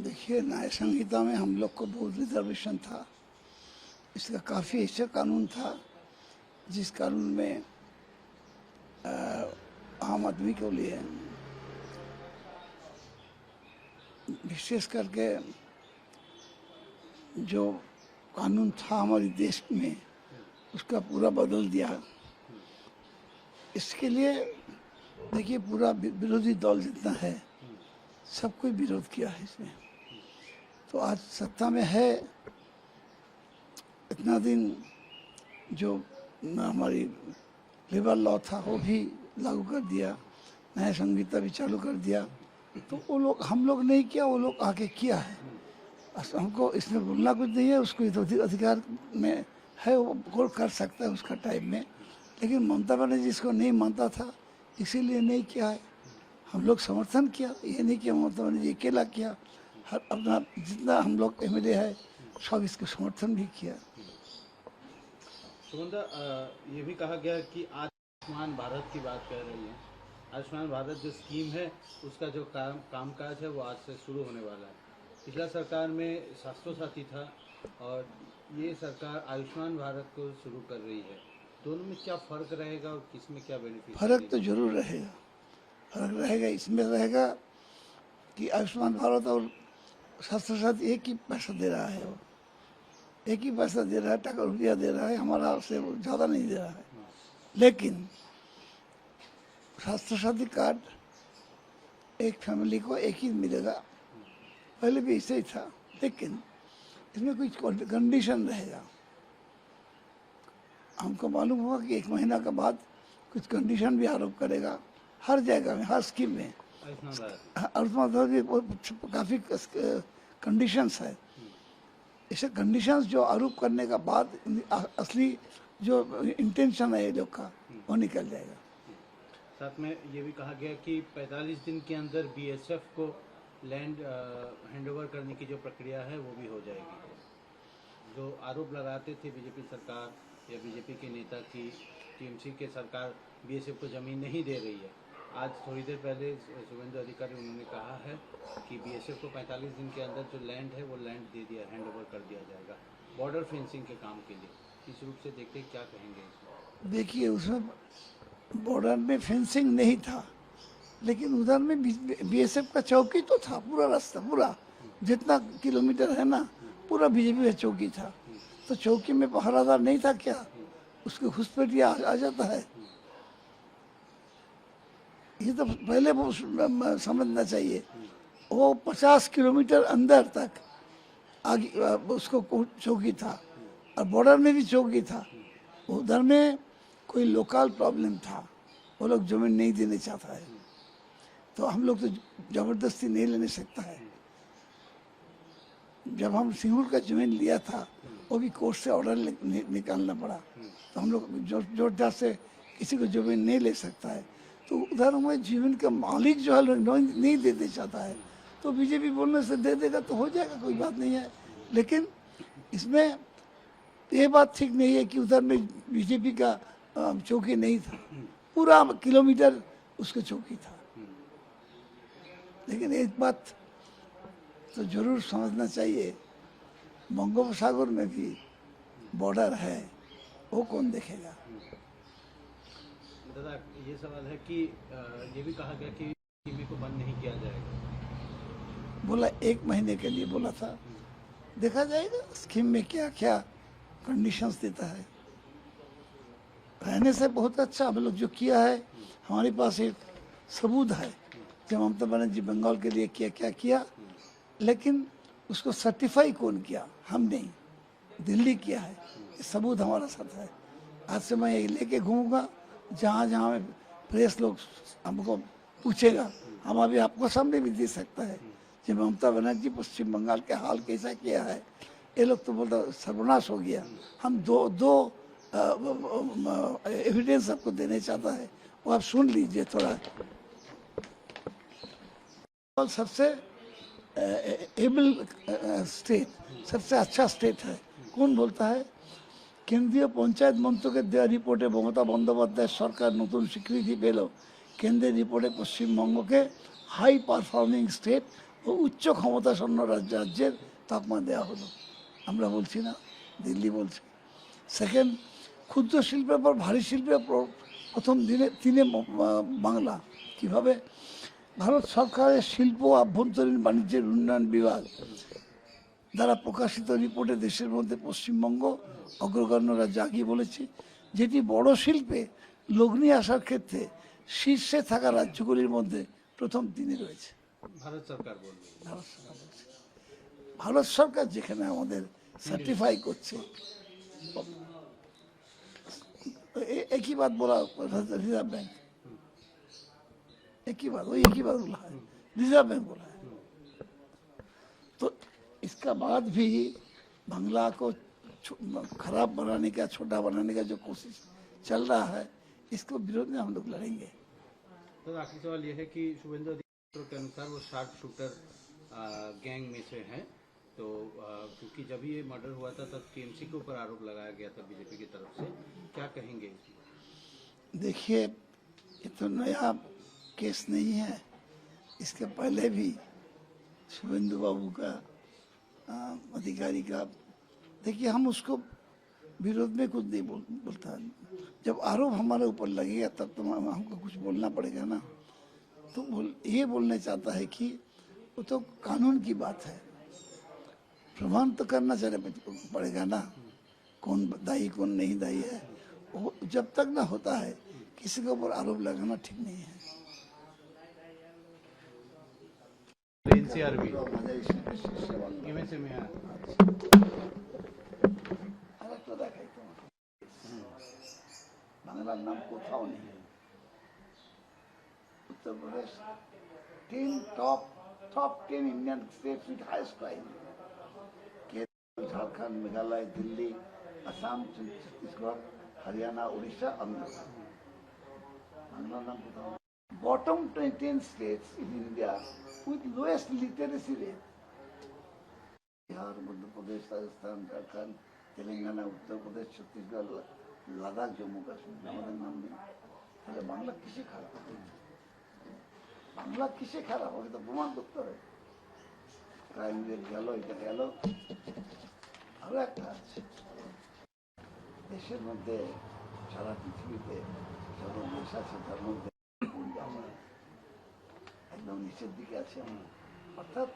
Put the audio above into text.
देखिए, न्याय संहिता में हम लोग को बहुत रिजर्वेशन था। इसका काफ़ी अच्छा कानून था, जिस कानून में आम आदमी के लिए विशेष करके जो कानून था हमारे देश में, उसका पूरा बदल दिया। इसके लिए देखिए, पूरा विरोधी दल जितना है सब कोई विरोध किया है इसमें। तो आज सत्ता में है, इतना दिन जो हमारी लेबर लॉ था वो भी लागू कर दिया, न्याय संहिता भी चालू कर दिया। तो वो लोग, हम लोग नहीं किया, वो लोग आके किया है। हमको इसमें बोलना कुछ नहीं है, उसको अधिकार में है, वो कर सकता है उसका टाइम में। लेकिन ममता बनर्जी इसको नहीं मानता था, इसीलिए नहीं किया है। हम लोग समर्थन किया, ये नहीं किया ममता बनर्जी अकेला किया, हर अपना जितना हम लोग एमएलए है सब इसको समर्थन भी किया। सुगंधा, ये भी कहा गया कि आयुष्मान भारत की बात कर रही है। आयुष्मान भारत जो स्कीम है उसका जो कामकाज है वो आज से शुरू होने वाला है। पिछला सरकार में स्वास्थ्य साथी था और ये सरकार आयुष्मान भारत को शुरू कर रही है। दोनों में क्या फ़र्क रहेगा और किस में क्या बेनिफिट? फ़र्क तो जरूर रहेगा, फ़र्क रहेगा। इसमें रहेगा कि आयुष्मान भारत और स्वास्थ्य साथी एक ही पैसा दे रहा है, वो एक ही पैसा दे रहा है, टका रुपया दे रहा है, हमारा से ज़्यादा नहीं दे रहा है। लेकिन स्वास्थ्य साथी कार्ड एक फैमिली को एक ही मिलेगा, पहले भी ऐसे ही था। लेकिन इसमें कुछ कंडीशन रहेगा। हमको मालूम होगा कि 1 महीना के बाद कुछ कंडीशन भी आरोप करेगा, हर जगह में, हर स्कीम में। आयुष्मान भारत भी काफ़ी कंडीशंस है। ऐसे कंडीशंस जो आरोप करने का बाद असली जो इंटेंशन है ये लोग का, वो निकल जाएगा। साथ में ये भी कहा गया कि 45 दिन के अंदर बीएसएफ को लैंड हैंडओवर करने की जो प्रक्रिया है वो भी हो जाएगी। जो आरोप लगाते थे बीजेपी सरकार या बीजेपी के नेता की टीएमसी के सरकार बीएसएफ को ज़मीन नहीं दे रही है, आज थोड़ी देर पहले शुभेंदु अधिकारी उन्होंने कहा है कि बीएसएफ को 45 दिन के अंदर जो लैंड है वो लैंड दे दिया, हैंडओवर कर दिया जाएगा बॉर्डर फेंसिंग के काम के लिए। इस रूप से देखते क्या कहेंगे इसमें? देखिए, उसमें बॉर्डर में फेंसिंग नहीं था, लेकिन उधर में बीएसएफ का चौकी तो था। पूरा रास्ता, पूरा जितना किलोमीटर है ना, पूरा बीजेपी का चौकी था। तो चौकी में पहरादार नहीं था क्या? उसके घुसपैठिया आ जाता है। ये तो पहले वो समझना चाहिए। वो 50 किलोमीटर अंदर तक आगे उसको चौकी था, और बॉर्डर में भी चौकी था। उधर में कोई लोकल प्रॉब्लम था, वो लोग जमीन नहीं देने चाहता है, तो हम लोग तो ज़बरदस्ती नहीं लेने सकता है। जब हम सिंगूर का जमीन लिया था, वो भी कोर्ट से ऑर्डर निकालना पड़ा। तो हम लोग जोरदार से किसी को जमीन नहीं ले सकता है। तो उधर में जमीन का मालिक जो है नहीं देना चाहता है, तो बीजेपी बोलने से दे देगा तो हो जाएगा, कोई बात नहीं है। लेकिन इसमें ये बात ठीक नहीं है कि उधर में बीजेपी का चौकी नहीं था, पूरा किलोमीटर उसका चौकी था। लेकिन एक बात तो जरूर समझना चाहिए, बंगोपसागर में भी बॉर्डर है, वो कौन देखेगा? दादा, ये सवाल है कि ये भी कहा गया कि स्कीम को बंद नहीं किया जाएगा। बोला 1 महीने के लिए बोला था, देखा जाएगा स्कीम में क्या क्या कंडीशंस देता है। रहने से बहुत अच्छा हम लोग जो किया है, हमारे पास एक सबूत है जब ममता बनर्जी बंगाल के लिए क्या किया। लेकिन उसको सर्टिफाई कौन किया? हम नहीं, दिल्ली किया है। ये सबूत हमारा साथ है। आज से मैं ये लेके घूमूंगा, जहाँ जहाँ प्रेस लोग हमको पूछेगा, हम अभी आपको सामने भी दे सकता है कि ममता बनर्जी पश्चिम बंगाल के हाल कैसा किया है। ये लोग तो बोलते सर्वनाश हो गया। हम दो एविडेंस आपको देने चाहता है, वो आप सुन लीजिए थोड़ा। सबसे एबल स्टेट, सबसे अच्छा स्टेट है कौन बोलता है? কেন্দ্রীয় পঞ্চায়েত মন্ত্রকের দেওয়া রিপোর্টে মমতা বন্দ্যোপাধ্যায় সরকার নতুন স্বীকৃতি পেল। কেন্দ্রের রিপোর্টে পশ্চিমবঙ্গকে হাই পারফর্মিং স্টেট ও উচ্চ ক্ষমতাসম্পন্ন রাজ্যের তকমা দেওয়া হলো। আমরা বলছি না, দিল্লি বলছে। সেকেন্ড, ক্ষুদ্র শিল্পের পর ভারী শিল্পে প্রথম তিনে বাংলা। কিভাবে? ভারত সরকারের শিল্প ও আভ্যন্তরীণ বাণিজ্যের উন্নয়ন বিভাগ দ্বারা প্রকাশিত রিপোর্টে দেশের মধ্যে পশ্চিমবঙ্গ অগ্রগণ্য রাজ্য, আগে বলেছি, যেটি বড় শিল্পে লগ্নি আসার ক্ষেত্রে শীর্ষে থাকা রাজ্যগুলির মধ্যে প্রথম তিনে রয়েছে। भारत सरकार बोल रही है। ভারত সরকার বলছে। ভারত সরকার যেখানে আমাদের সার্টিফাই করছে, एक ही बात बोला रिजर्व बैंक, एक ही बात बोला है, रिजर्व बैंक बोला है। तो इसका बाद भी बांग्ला को खराब बनाने का, छोटा बनाने का जो कोशिश चल रहा है, इसको विरोध में हम लोग लड़ेंगे। तो आखिरी सवाल यह है कि शुभेंदु अधिकारी के अनुसार वो शार्प शूटर गैंग में से हैं, तो क्योंकि जब ये मर्डर हुआ था तब टीएमसी के ऊपर आरोप लगाया गया था बीजेपी की तरफ से, क्या कहेंगे? देखिए, ये तो नया केस नहीं है, इसके पहले भी शुभेंदु बाबू का अधिकारी का, देखिए हम उसको विरोध में कुछ नहीं बोलता। जब आरोप हमारे ऊपर लगेगा तब तो हमको कुछ बोलना पड़ेगा ना। तो ये बोलने चाहता है कि वो तो कानून की बात है, प्रमाण तो करना पड़ेगा ना, कौन दायी कौन नहीं दायी है। वो जब तक ना होता है किसी के ऊपर आरोप लगाना ठीक नहीं है। एनसीआर भी इवेंट में है। আরেকটা দেখাই তোমাকে, বাংলার নাম কোথাও নেই। Uttar Pradesh 10 top 10 Indian states with highest crime. Kerala, Jharkhand, Meghalaya, Delhi, Assam, Chhattisgarh, Haryana, Orissa, Andhra Pradesh. Bangla नाम बताओ। Bottom 10 states in India with lowest literacy rate. Bihar, Madhya Pradesh, Rajasthan, Jharkhand, Telangana, Uttar Pradesh, Chhattisgarh, Ladakh, Jammu Kashmir, हमारे नाम नहीं। তাহলে বাংলা কিসে খারাপ হবে? বাংলা কিসে খারাপ হবে? তো প্রমাণ করতে হবে। ক্রাইম রেট গেল, এটা গেল। আরো একটা আছে, দেশের মধ্যে সারা পৃথিবীতে যত দেশ আছে তার মধ্যে একদম নিচের দিকে আছে। অর্থাৎ